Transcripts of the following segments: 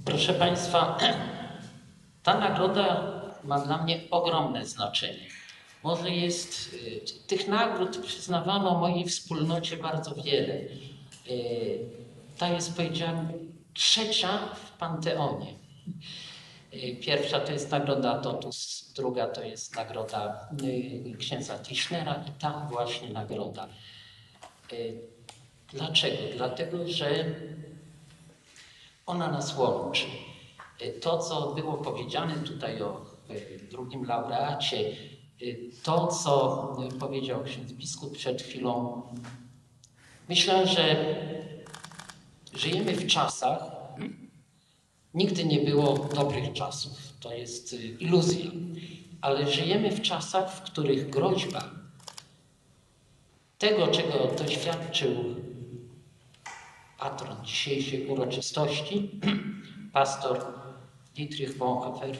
Proszę Państwa, ta nagroda ma dla mnie ogromne znaczenie. Może jest, tych nagród przyznawano mojej wspólnocie bardzo wiele. Ta jest, powiedziałem, trzecia w Panteonie. Pierwsza to jest nagroda Totus, druga to jest nagroda księdza Tischnera i ta właśnie nagroda. Dlaczego? Dlatego, że ona nas łączy. To, co było powiedziane tutaj o drugim laureacie, to, co powiedział ksiądz biskup przed chwilą, myślę, że żyjemy w czasach, nigdy nie było dobrych czasów, to jest iluzja, ale żyjemy w czasach, w których groźba tego, czego doświadczył patron dzisiejszej uroczystości, pastor Dietrich Bonhoeffer,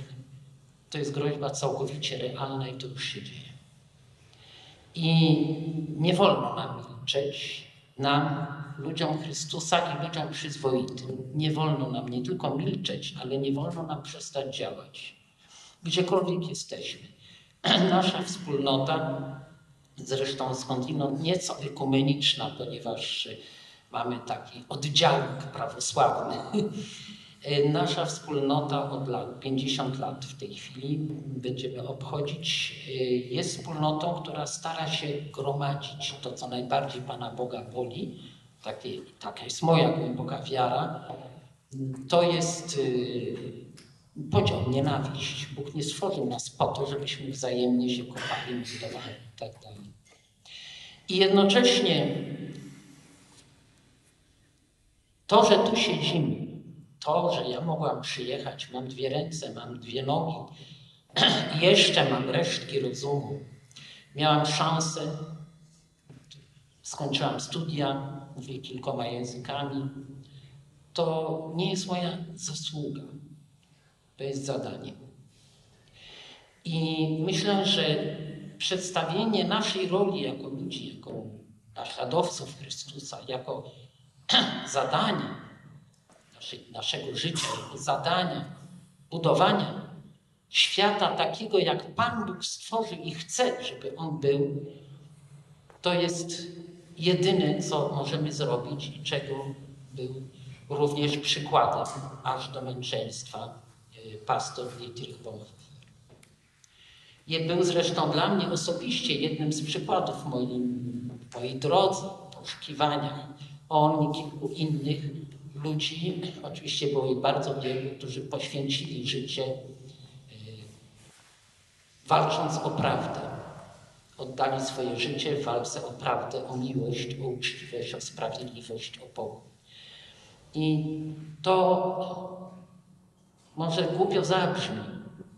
to jest groźba całkowicie realna i to już się dzieje. I nie wolno nam milczeć, nam, ludziom Chrystusa i ludziom przyzwoitym. Nie wolno nam nie tylko milczeć, ale nie wolno nam przestać działać. Gdziekolwiek jesteśmy. Nasza wspólnota, zresztą skądinąd nieco ekumeniczna, ponieważ mamy taki oddziałek prawosławny. Nasza wspólnota od lat, 50 lat w tej chwili będziemy obchodzić, jest wspólnotą, która stara się gromadzić to, co najbardziej Pana Boga boli. Taka jest moja głęboka wiara. To jest podział, nienawiść. Bóg nie stworzył nas po to, żebyśmy wzajemnie się kopali, budowali i tak dalej. I jednocześnie to, że tu siedzimy, to, że ja mogłam przyjechać, mam 2 ręce, mam 2 nogi i jeszcze mam resztki rozumu. Miałam szansę, skończyłam studia, mówię kilkoma językami. To nie jest moja zasługa, to jest zadanie. I myślę, że przedstawienie naszej roli jako ludzi, jako naśladowców Chrystusa, jako zadania naszego życia, jako zadania budowania świata takiego, jak Pan Bóg stworzył i chce, żeby on był, to jest jedyne, co możemy zrobić i czego był również przykładem aż do męczeństwa pastor Dietrich Bonhoeffer. Był zresztą dla mnie osobiście jednym z przykładów w mojej drodze, poszukiwaniach. On i kilku innych ludzi, oczywiście było ich bardzo wielu, którzy poświęcili życie walcząc o prawdę. Oddali swoje życie w walce o prawdę, o miłość, o uczciwość, o sprawiedliwość, o pokój. I to może głupio zabrzmi,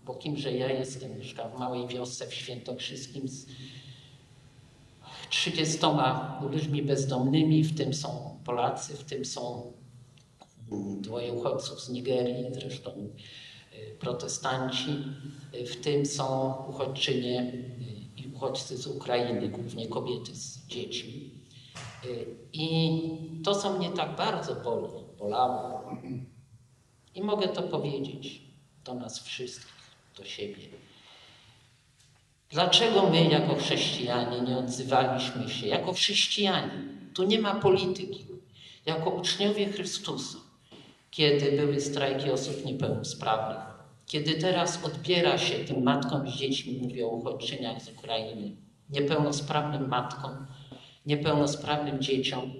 bo kimże ja jestem, mieszkam w małej wiosce w Świętokrzyskim z 30 ludźmi bezdomnymi, w tym są Polacy, w tym są 2 uchodźców z Nigerii, zresztą protestanci, w tym są uchodźczynie i uchodźcy z Ukrainy, głównie kobiety z dziećmi. I to, co mnie tak bardzo bolało, i mogę to powiedzieć do nas wszystkich, do siebie. Dlaczego my jako chrześcijanie nie odzywaliśmy się, jako chrześcijanie, tu nie ma polityki, jako uczniowie Chrystusa, kiedy były strajki osób niepełnosprawnych, kiedy teraz odbiera się tym matkom z dziećmi, mówię o uchodźczyniach z Ukrainy, niepełnosprawnym matkom, niepełnosprawnym dzieciom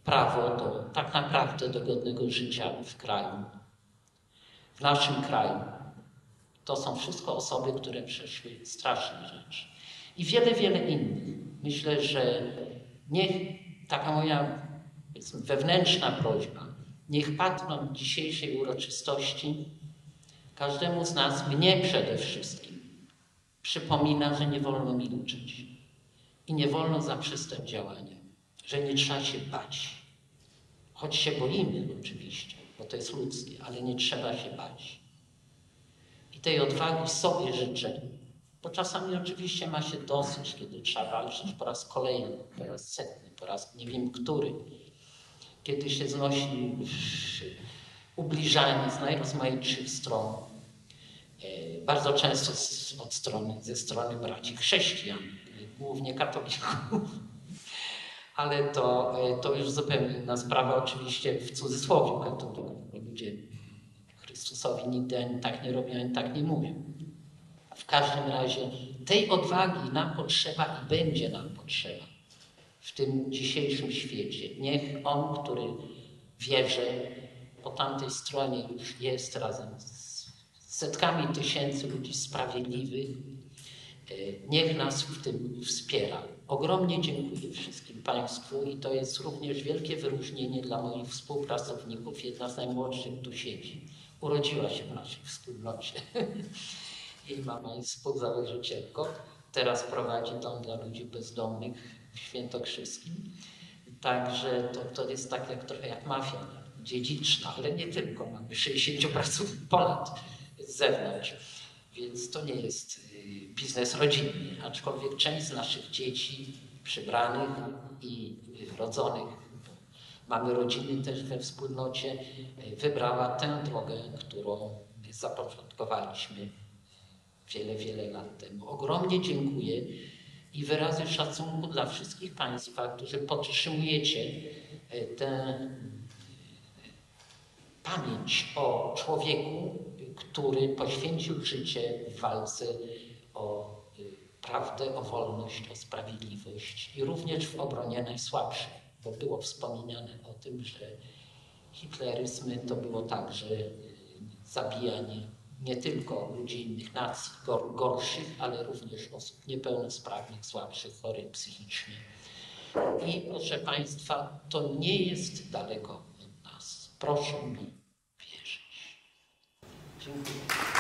prawo do tak naprawdę do godnego życia w kraju, w naszym kraju. To są wszystko osoby, które przeszły straszne rzeczy. I wiele, wiele innych. Myślę, że niech taka moja wewnętrzna prośba, niech patron dzisiejszej uroczystości każdemu z nas, mnie przede wszystkim, przypomina, że nie wolno milczeć i nie wolno zaprzestać działania, że nie trzeba się bać. Choć się boimy oczywiście, bo to jest ludzkie, ale nie trzeba się bać. I tej odwagi sobie życzę, bo czasami oczywiście ma się dosyć, kiedy trzeba walczyć po raz kolejny, po raz setny, po raz nie wiem który, kiedy się znosi ubliżani z najrozmaitszych stron, bardzo często ze strony braci chrześcijan, głównie katolików. Ale to już zupełnie inna sprawa, oczywiście w cudzysłowie katolików, bo ludzie Chrystusowi nigdy ani tak nie robią, ani tak nie mówią. W każdym razie tej odwagi nam potrzeba i będzie nam potrzeba w tym dzisiejszym świecie. Niech On, który wie, że po tamtej stronie już jest razem z setkami tysięcy ludzi sprawiedliwych, niech nas w tym wspiera. Ogromnie dziękuję wszystkim Państwu i to jest również wielkie wyróżnienie dla moich współpracowników. Jedna z najmłodszych tu siedzi. Urodziła się w naszej wspólnocie. Jej mama jest współzałożycielką. Teraz prowadzi dom dla ludzi bezdomnych w Świętokrzyskim. Także to jest tak trochę jak mafia dziedziczna, ale nie tylko. Mamy 60 pracowników ponad z zewnątrz. Więc to nie jest biznes rodzinny, aczkolwiek część z naszych dzieci przybranych i rodzonych, mamy rodziny też we wspólnocie, wybrała tę drogę, którą zapoczątkowaliśmy wiele, wiele lat temu. Ogromnie dziękuję i wyrazy szacunku dla wszystkich Państwa, którzy podtrzymujecie tę pamięć o człowieku, który poświęcił życie w walce o prawdę, o wolność, o sprawiedliwość i również w obronie najsłabszych, bo było wspomniane o tym, że hitleryzm to było także zabijanie nie tylko ludzi innych nacji, gorszych, ale również osób niepełnosprawnych, słabszych, chorych psychicznie. I proszę Państwa, to nie jest daleko od nas. Proszę mi wierzyć. Dziękuję.